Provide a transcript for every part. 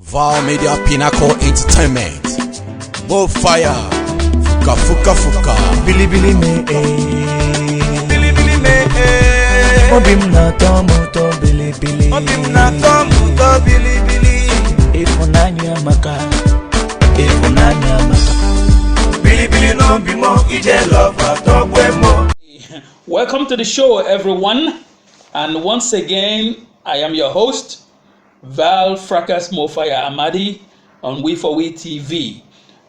Val Media Pinnacle Entertainment. More fire. Fuka fuka fuka. Bili bili me Bili bili me Obim na tomuto bili bili. Obim na tomuto bili bili. Ifunanya maka. Ifunanya maka. Bili bili no bimo ije love atogwemo. Welcome to the show, everyone. And once again, I am your host, Val Fracas Mofaya Amadi on We4We TV.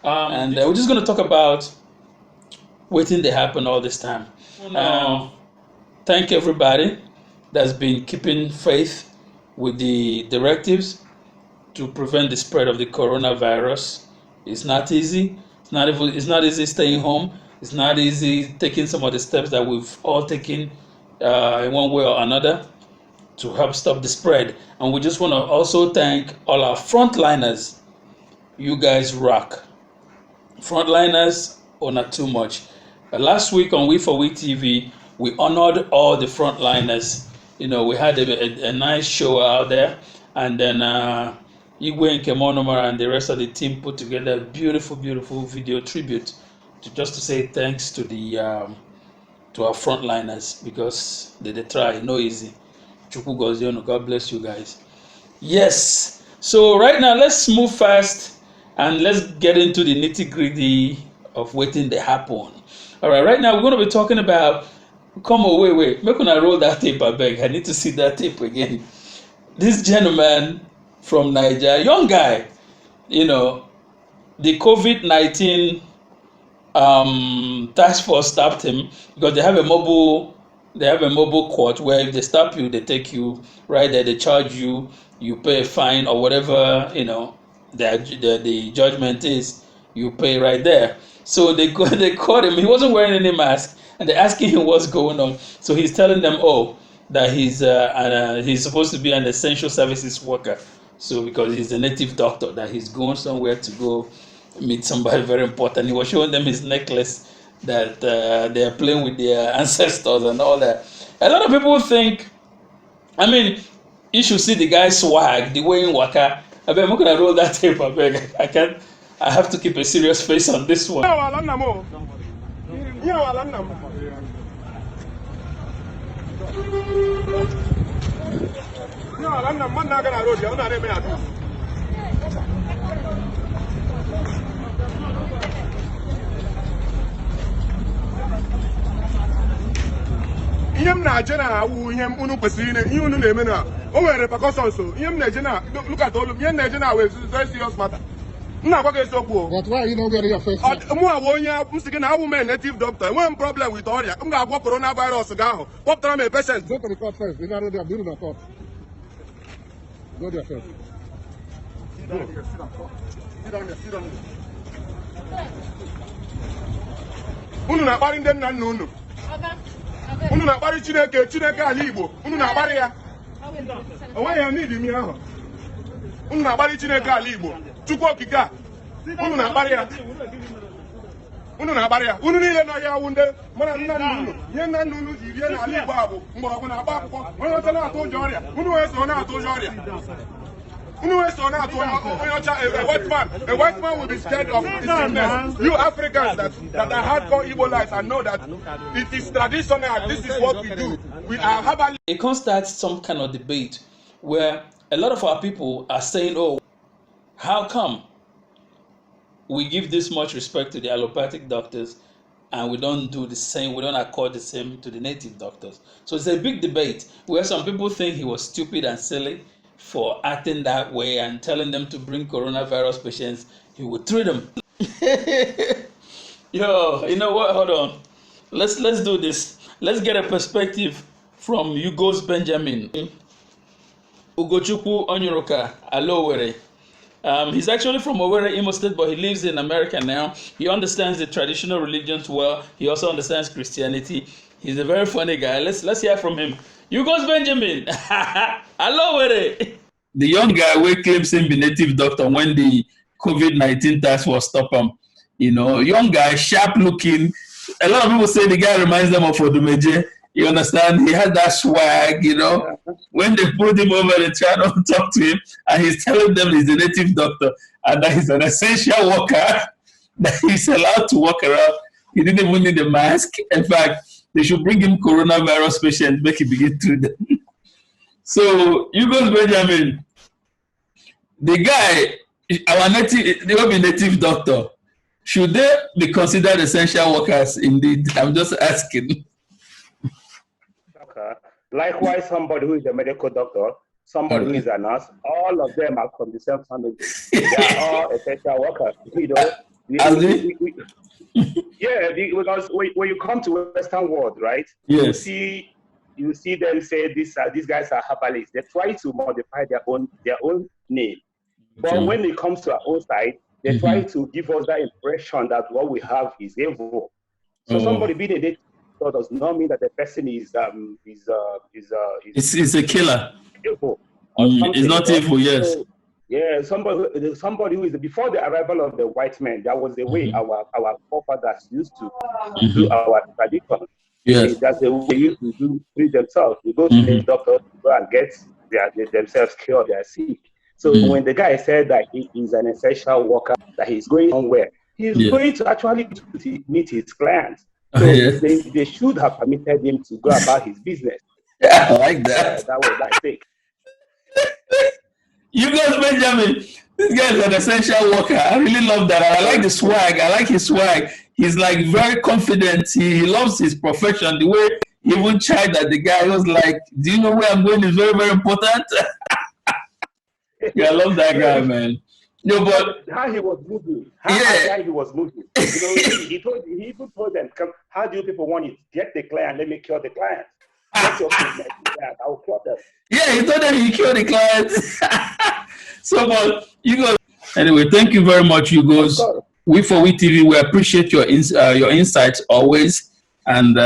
And we're just going to talk about waiting to happen all this time. Thank everybody that's been keeping faith with the directives to prevent the spread of the coronavirus. It's not easy. It's not easy staying home. It's not easy taking some of the steps that we've all taken in one way or another to help stop the spread. And we just want to also thank all our frontliners. You guys rock. Frontliners, or not too much. Last week on We4We TV, we honored all the frontliners. You know, we had a nice show out there. And then Igwe and Kemonomara and the rest of the team put together a beautiful, beautiful video tribute just to say thanks to the to our frontliners, because they try, no easy. God bless you guys. Yes. So right now, let's move fast and let's get into the nitty-gritty of waiting to happen. All right. Right now, we're going to be talking about. Come on, wait. Make I roll that tape, I beg. I need to see that tape again. This gentleman from Nigeria, young guy, you know, the COVID-19 task force stopped him because they have a mobile court where if they stop you, they take you right there, they charge you, you pay a fine or whatever, you know, the judgment is, you pay right there. So they caught him. He wasn't wearing any mask, and they're asking him what's going on. So he's telling them, that he's supposed to be an essential services worker. So because he's a native doctor, that he's going somewhere to go meet somebody very important. He was showing them his necklace that they are playing with their ancestors and all that. A lot of people think, I mean, you should see the guy's swag, the way in waka. I bet I'm not gonna roll that tape. I beg. I have to keep a serious face on this one. Yam na jena wu yam unu kwesiri ne unu na eme na o nwere repercussions so yam na jena look at all yam na jena we very serious matter na kwa get okwu. But why are you not getting your face? Mu awo onya musiki na awu me native doctor one problem with oria m ga agwo coronavirus ga ahụ kpọpụtara m a patient. Go to the court first. You know they are building a court. Go there first. Sit down. Unu na akpari ndị nna nna unu. Unu na-akparị Chineke ala Igbo, unu na-akparị ya. Onwe ya need imi ahụ. Unu na-akparị Chineke ala Igbo, Chukwu okike a. Unu na-akparị ya. Unu niile na ya wunde, mana nna unu, ihe nna unu ji rie na ala Igbo abụ mgbọrọgwụ na agba akwụkwọ. Onye ọcha na-atụ ụjọ ọrịa, unu wee so na-atụ ụjọ ọrịa. A white man will be scared of his sickness. You Africans that are hardcore Ebola and know that it is traditional. This is what we do. We are herbal. It can start some kind of debate where a lot of our people are saying, how come we give this much respect to the allopathic doctors and we don't do the same, we don't accord the same to the native doctors? So it's a big debate where some people think he was stupid and silly for acting that way and telling them to bring coronavirus patients, he would treat them. Yo, you know what? Hold on. Let's do this. Let's get a perspective from Yugos Benjamin Ugochukwu Onyịrịụka, Owerri. He's actually from Owerri, Imo State, but he lives in America now. He understands the traditional religions well. He also understands Christianity. He's a very funny guy. Let's hear from him. Yugos Benjamin. Owerri. The young guy who claims him be native doctor when the COVID-19 task was stop him. You know, young guy, sharp looking. A lot of people say the guy reminds them of Odumeje. You understand? He had that swag, you know. When they put him over, they try to talk to him, and he's telling them he's a native doctor and that he's an essential worker, that he's allowed to walk around. He didn't even need a mask. In fact, they should bring him coronavirus patient, make him begin to them. So, Yugos Benjamin, the guy, our native, they will be native doctor. Should they be considered essential workers? Indeed, I'm just asking. Okay. Likewise, somebody who is a medical doctor, somebody who is a nurse, all of them are from the same family. They are all essential workers. You know, because when you come to Western world, right? Yes. You see them say these guys are herbalists. They try to modify their own name, but when it comes to our own side, they try to give us that impression that what we have is evil. So somebody being a native doctor does not mean that the person is a killer. Evil. It's not evil, yes. So, yeah, somebody who is before the arrival of the white man. That was the way our forefathers used to do our tradition. Yes. That's the way they used to do treat themselves. You go to the doctor to go and get themselves cured, they are sick. So when the guy said that he is an essential worker, that he's going somewhere, he's going to actually meet his clients. So they should have permitted him to go about his business. Yeah, I like that. That was my take. Yugos Benjamin, this guy is an essential worker. I really love that. I like the swag. I like his swag. He's like very confident. He loves his profession. The way he even tried that the guy was like, do you know where I'm going is very, very important. Yeah, I love that guy, man. No, but how he was moving. How he was moving. You know, he even told them, how do you people want it? Get the client, let me cure the client. Get your business, I will cure them. Yeah, he told them he cured the client. So, but Yugos. Anyway, thank you very much, Yugos. We4We TV, we appreciate your insights always. And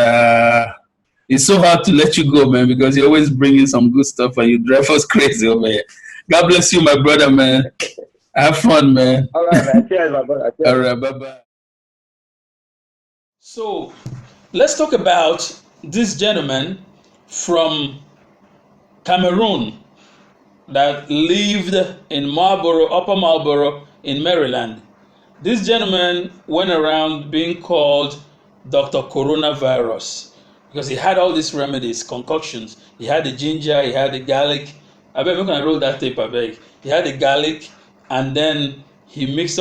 it's so hard to let you go, man, because you always bring in some good stuff and you drive us crazy over here. God bless you, my brother, man. Have fun, man. All right, man. Cheers, my brother. Cheers. All right, bye-bye. So, let's talk about this gentleman from Cameroon that lived in Marlboro, Upper Marlboro in Maryland. This gentleman went around being called Dr. Coronavirus because he had all these remedies, concoctions. He had the ginger, he had the garlic. I bet we're gonna roll that tape, I beg. He had the garlic, and then he mixed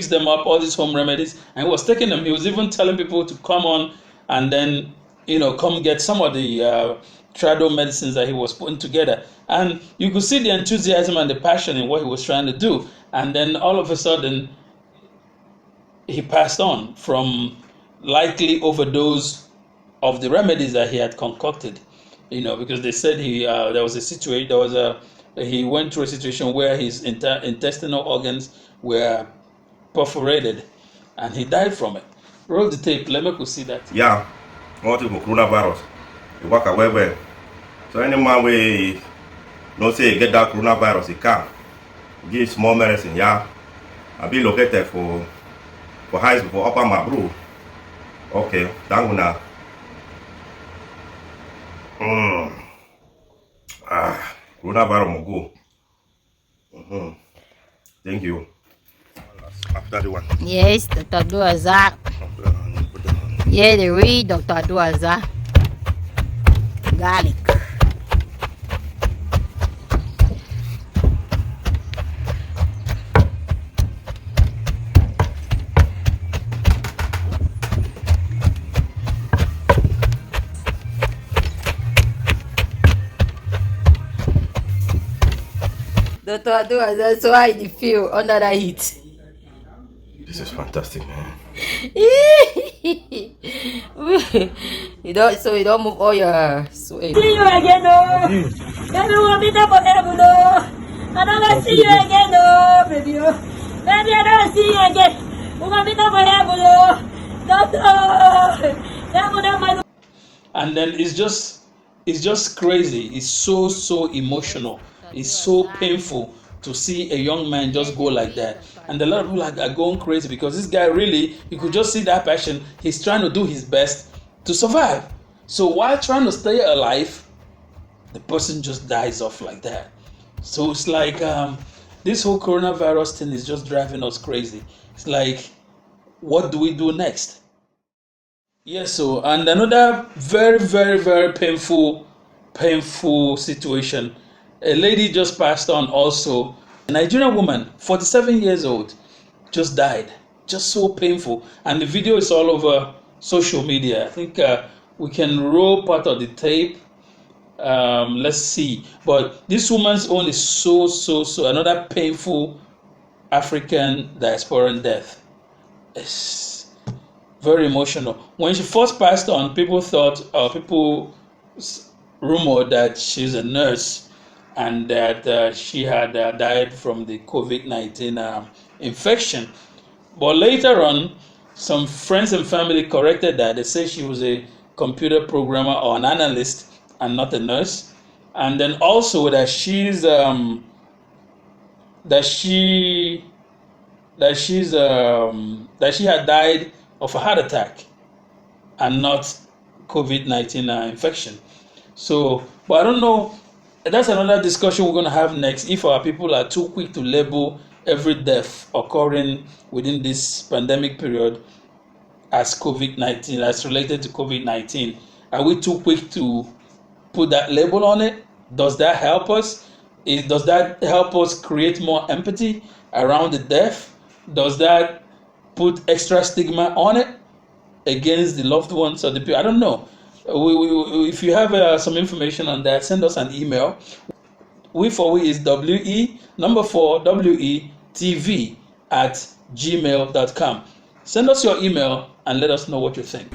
them up, all these home remedies, and he was taking them. He was even telling people to come on and then, come get some of the trado medicines that he was putting together. And you could see the enthusiasm and the passion in what he was trying to do. And then all of a sudden, he passed on from likely overdose of the remedies that he had concocted. Because they said he went through a situation where his intestinal organs were perforated, and he died from it. Roll the tape. Let me see that. Yeah, multiple coronavirus. You walk away. So any man we not say get that coronavirus, he can give small medicine. Yeah, I be located for high school for Upper Marlboro. Okay, thank you now. Coronavirus will go. Thank you. After the one. Yes, Dr. Duaza. Yeah, they read Dr. Duaza. Garlic. Dr. Duaza, so how you feel under that heat? This is fantastic, man. You don't move all your sweat. See you again, no. Baby, we'll meet up forever, no. I don't want to see you again, no, baby. Baby, I don't see you again. We'll meet up forever, no. And then it's just crazy. It's so emotional. It's so painful to see a young man just go like that. And a lot of people are going crazy because this guy really, you could just see that passion. He's trying to do his best to survive. So while trying to stay alive, the person just dies off like that. So it's like this whole coronavirus thing is just driving us crazy. It's like, what do we do next? Yes, so and another very, very, very painful situation. A lady just passed on also. A Nigerian woman, 47 years old, just died. Just so painful. And the video is all over social media. I think we can roll part of the tape. Let's see. But this woman's own is so another painful African diasporan death. It's very emotional. When she first passed on, people rumored that she's a nurse and that she had died from the COVID-19 infection. But later on, some friends and family corrected that. They say she was a computer programmer or an analyst and not a nurse. And then also that she had died of a heart attack and not COVID-19 infection. So, but I don't know. That's another discussion we're going to have next. If our people are too quick to label every death occurring within this pandemic period as COVID-19, as related to COVID-19, are we too quick to put that label on it? Does that help us? Does that help us create more empathy around the death? Does that put extra stigma on it against the loved ones of the people? I don't know. If you have some information on that, send us an email. We4We is WE4WE TV@gmail.com. Send us your email and let us know what you think.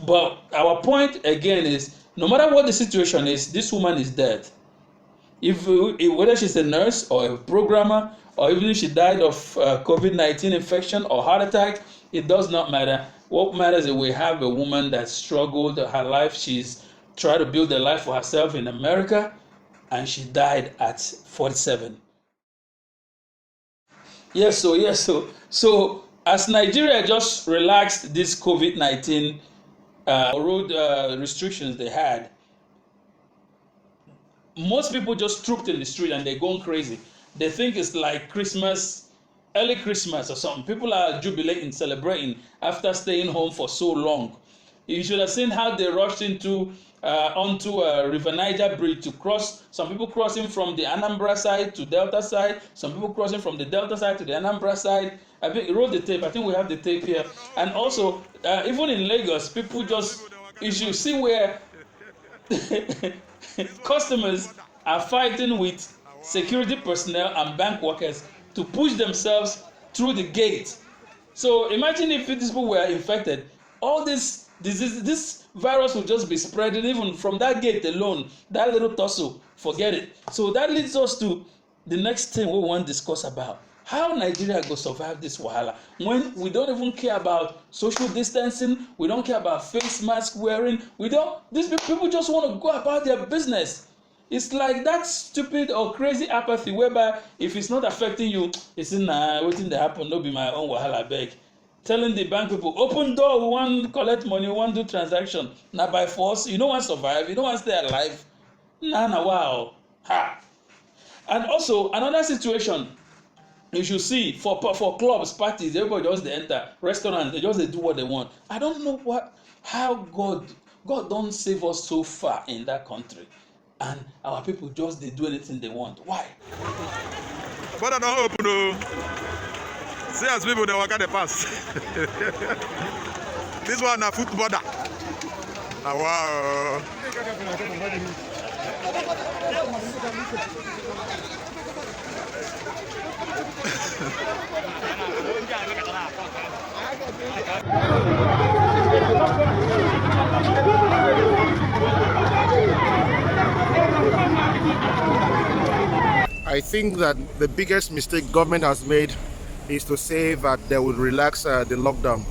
But our point again is, no matter what the situation is, this woman is dead. If whether she's a nurse or a programmer, or even if she died of COVID-19 infection or heart attack, it does not matter. What matters is we have a woman that struggled her life. She's tried to build a life for herself in America, and she died at 47. So as Nigeria just relaxed this COVID-19 road restrictions they had, most people just trooped in the street and they're going crazy. they think it's like Christmas, early Christmas or something. People are jubilating, celebrating after staying home for so long. You should have seen how they rushed onto River Niger Bridge to cross. Some people crossing from the Anambra side to Delta side. Some people crossing from the Delta side to the Anambra side. I think roll the tape. I think we have the tape here. And also, even in Lagos, people just, you should see where customers are fighting with security personnel and bank workers to push themselves through the gate. So imagine if these people were infected, all this disease, this virus will just be spreading even from that gate alone, that little tussle, forget it. So that leads us to the next thing we want to discuss about. How Nigeria go survive this wahala when we don't even care about social distancing, we don't care about face mask wearing, these people just want to go about their business. It's like that stupid or crazy apathy whereby if it's not affecting you, it's in waiting to happen, no be my own wahala beg. Telling the bank people, open door, we want to collect money, we want to do transaction. Now by force, you don't want to survive, you don't want to stay alive. Wow. Ha. And also, another situation, you should see, for clubs, parties, everybody just they enter, restaurants, they just they do what they want. I don't know how God don't save us so far in that country. And our people just they do anything they want. Why? But I don't open. See as people they walk at the pass. This one a foot border. Wow. I think that the biggest mistake government has made is to say that they will relax the lockdown.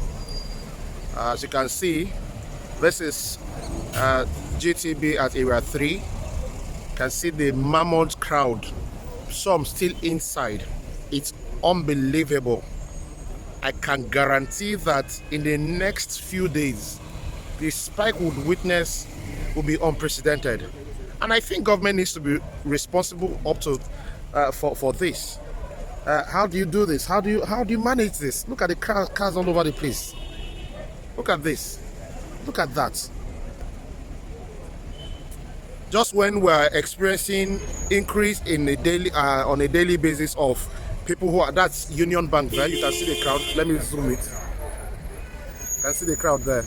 As you can see, this is GTB at Area 3. You can see the mammoth crowd, some still inside. It's unbelievable. I can guarantee that in the next few days, the spike we'll witness will be unprecedented. And I think government needs to be responsible up to for this. How do you do this? How do you manage this? Look at the cars all over the place. Look at this. Look at that. Just when we're experiencing increase in a daily on a daily basis of people who are, that's Union Bank there. You can see the crowd. Let me zoom it. You can see the crowd there.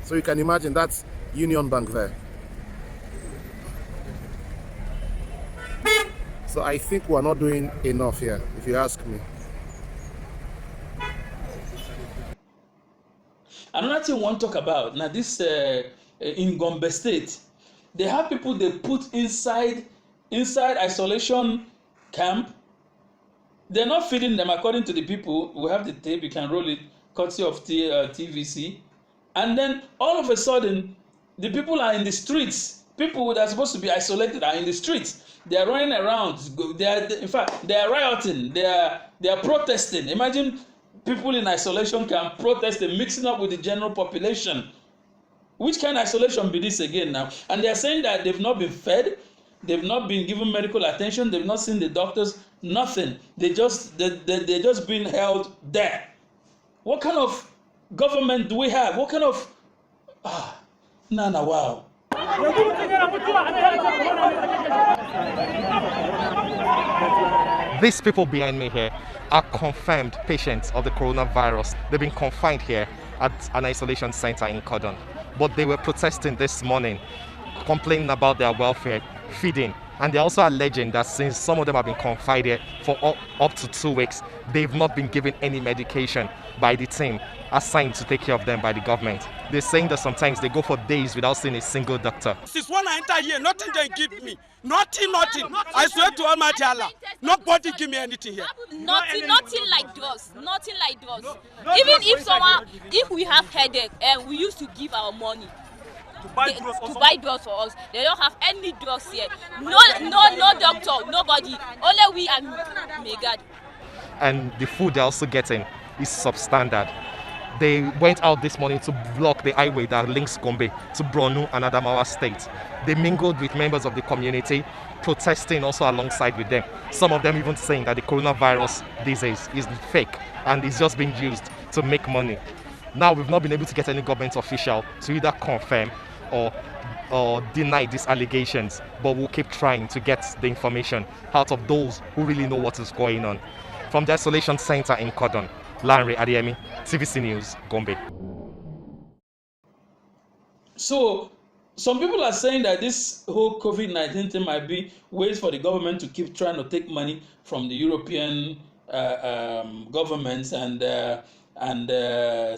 So you can imagine that's Union Bank there. So I think we're not doing enough here, if you ask me. Another thing we want to talk about, now this in Gombe State, they have people they put inside isolation camp. They're not feeding them according to the people. We have the tape, you can roll it, courtesy of TVC. And then all of a sudden, the people are in the streets. People that are supposed to be isolated are in the streets. They are running around. In fact, they are rioting. They are protesting. Imagine people in isolation camp protesting, mixing up with the general population. Which kind of isolation be this again now? And they are saying that they've not been fed, they've not been given medical attention, they've not seen the doctors, nothing. They're just being held there. What kind of government do we have? What kind of wow. These people behind me here are confirmed patients of the coronavirus. They've been confined here at an isolation center in Cordon. But they were protesting this morning, complaining about their welfare, feeding. And they're also alleging that since some of them have been confined here for up to 2 weeks, they've not been given any medication by the team assigned to take care of them by the government. They're saying that sometimes they go for days without seeing a single doctor. Since when I enter here, nothing they give me. Nothing. I swear to Almighty Allah, nobody give me anything here. Nothing like drugs. Nothing like drugs. Even if we have headache and we used to give our money to buy drugs for us, they don't have any drugs here. No doctor, nobody. Only we and Megad. And the food they're also getting is substandard. They went out this morning to block the highway that links Gombe to Borno and Adamawa State. They mingled with members of the community, protesting also alongside with them. Some of them even saying that the coronavirus disease is fake and is just being used to make money. Now, we've not been able to get any government official to either confirm or deny these allegations, but we'll keep trying to get the information out of those who really know what is going on. From the Isolation Center in Cordon, Lanre Adeyemi, TVC News, Gombe. So, some people are saying that this whole COVID-19 thing might be ways for the government to keep trying to take money from the European governments and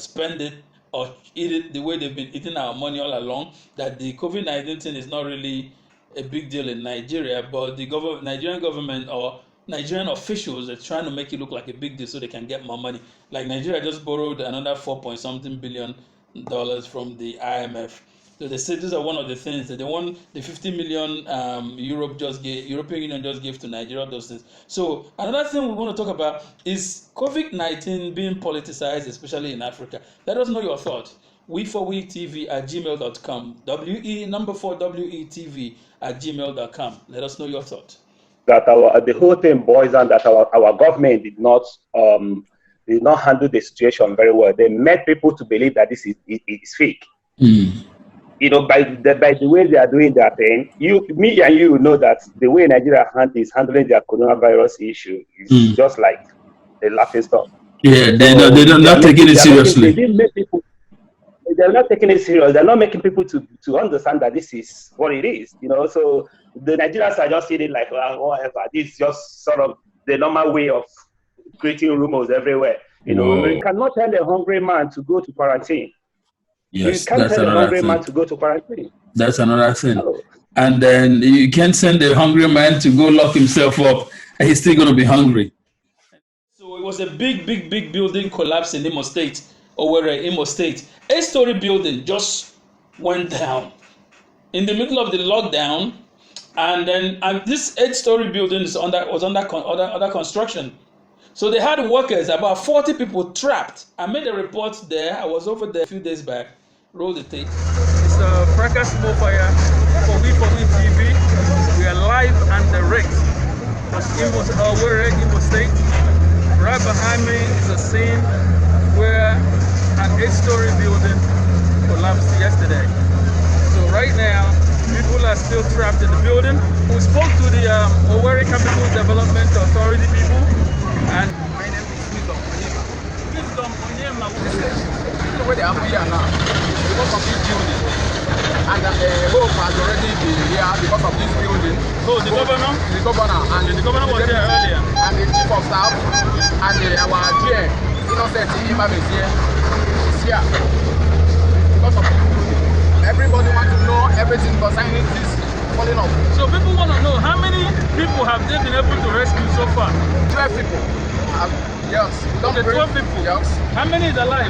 spend it or eat it the way they've been eating our money all along. That the COVID-19 thing is not really a big deal in Nigeria, but the Nigerian government or Nigerian officials are trying to make it look like a big deal so they can get more money. Like Nigeria just borrowed another $4.something billion from the IMF. So they said these are one of the things that they want. The 50 million European Union just gave to Nigeria, those things. So another thing we want to talk about is COVID-19 being politicized, especially in Africa. Let us know your thoughts. We4We TV at gmail.com. WE4WETV@gmail.com. Let us know your thoughts. That the whole thing boils down that our government did not handle the situation very well. They made people to believe that this is fake. You know, by the way they are doing their thing, me and you know that the way Nigeria is handling their coronavirus issue is just like the laughing stock. Yeah, they're not taking it seriously. They're not taking it serious. They're not making people to understand that this is what it is. You know, so the Nigerians are just seeing it like, well, whatever. This is just sort of the normal way of creating rumors everywhere. You know, you cannot tell a hungry man to go to quarantine. Yes, you can't tell a hungry man to go to quarantine. That's another thing. And then you can't send a hungry man to go lock himself up, and he's still going to be hungry. So it was a big building collapse in Imo State, Owerri, Imo State. 8-story building just went down in the middle of the lockdown, and then this 8-story building was under construction. So they had workers, about 40 people trapped. I made a report there. I was over there a few days back. Roll the tape. It's a fracas smoke fire for We4We TV. We are live and direct from Owerri, Imo State. Right behind me is a scene where an 8-story building collapsed yesterday. So right now, people are still trapped in the building. We spoke to the Owerri Capital Development Authority people, and my name is Wisdom Onyema. This is where they are here now because of this building, and the hope has already been here because of this building. So the governor was here earlier, and the chief of staff, and our GM, Innocent Imam is here. Because of everybody wants to know everything concerning this falling off. So people want to know how many people have they been able to rescue so far? 12 people. Yes. Okay, 12 people. Yes. How many is alive?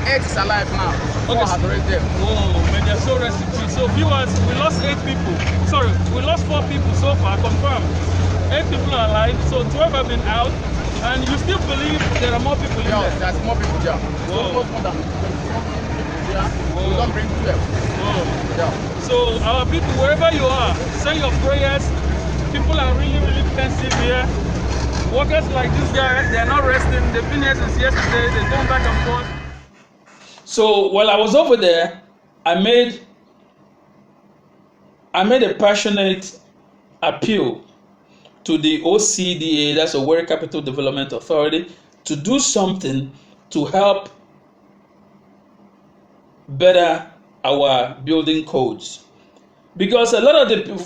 8 is alive now. Okay. 4 have already dead. Oh, man, they're so rescued. So viewers, we lost 8 people. Sorry, we lost 4 people so far, confirmed. 8 people are alive, so 12 have been out. And you still believe there are more people in there? Yes, there's more people there. More than we don't bring 12. Yeah. So our people, wherever you are, say your prayers. People are really pensive here. Workers like this guy, they're not resting. They've been here since yesterday. They're going back and forth. So while I was over there, I made a passionate appeal to the OCDA, that's Owerri Capital Development Authority, to do something to help better our building codes. Because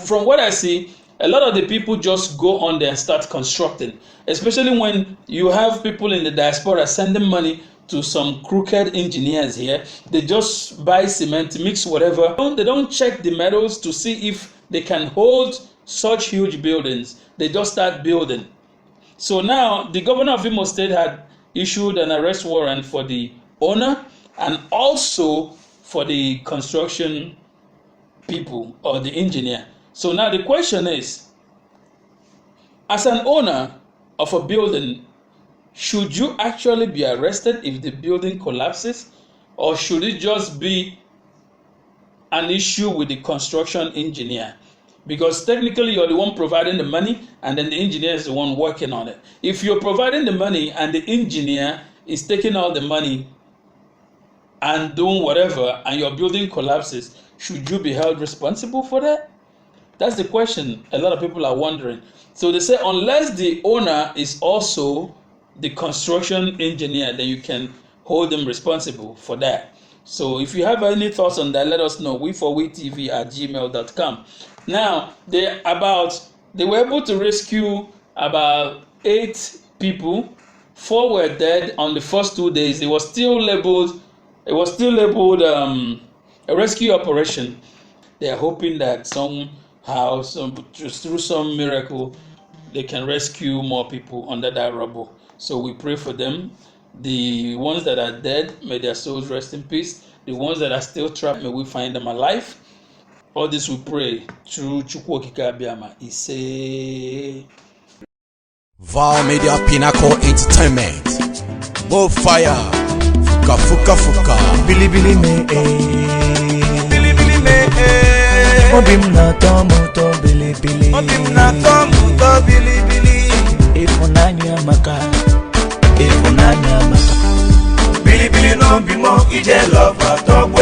from what I see, a lot of the people just go on there and start constructing, especially when you have people in the diaspora sending money to some crooked engineers here. They just buy cement, mix whatever. They don't check the metals to see if they can hold such huge buildings. They just start building. So now the governor of Imo State had issued an arrest warrant for the owner and also for the construction people or the engineer. So now the question is, as an owner of a building, should you actually be arrested if the building collapses, or should it just be an issue with the construction engineer? Because technically you're the one providing the money and then the engineer is the one working on it. If you're providing the money and the engineer is taking all the money and doing whatever and your building collapses, should you be held responsible for that? That's the question a lot of people are wondering. So they say unless the owner is also the construction engineer, then you can hold them responsible for that. So if you have any thoughts on that, let us know. We4We TV at gmail.com. Now, they were able to rescue about 8 people. 4 were dead on the first 2 days. It was still labeled a rescue operation. They are hoping that somehow, just through some miracle, they can rescue more people under that rubble. So we pray for them. The ones that are dead, may their souls rest in peace. The ones that are still trapped, may we find them alive. All this we pray through Chukwu Okike Abiama. He say, Val Media Pinnacle Entertainment. Both fire. Fuka fuka fuka. Billy Billy me Billy Billy me Obim na tomuto Billy Billy. Obim na tomuto Billy Billy. Ifunanya maka. Ifunanya maka. Billy Billy no bimo ije love at all.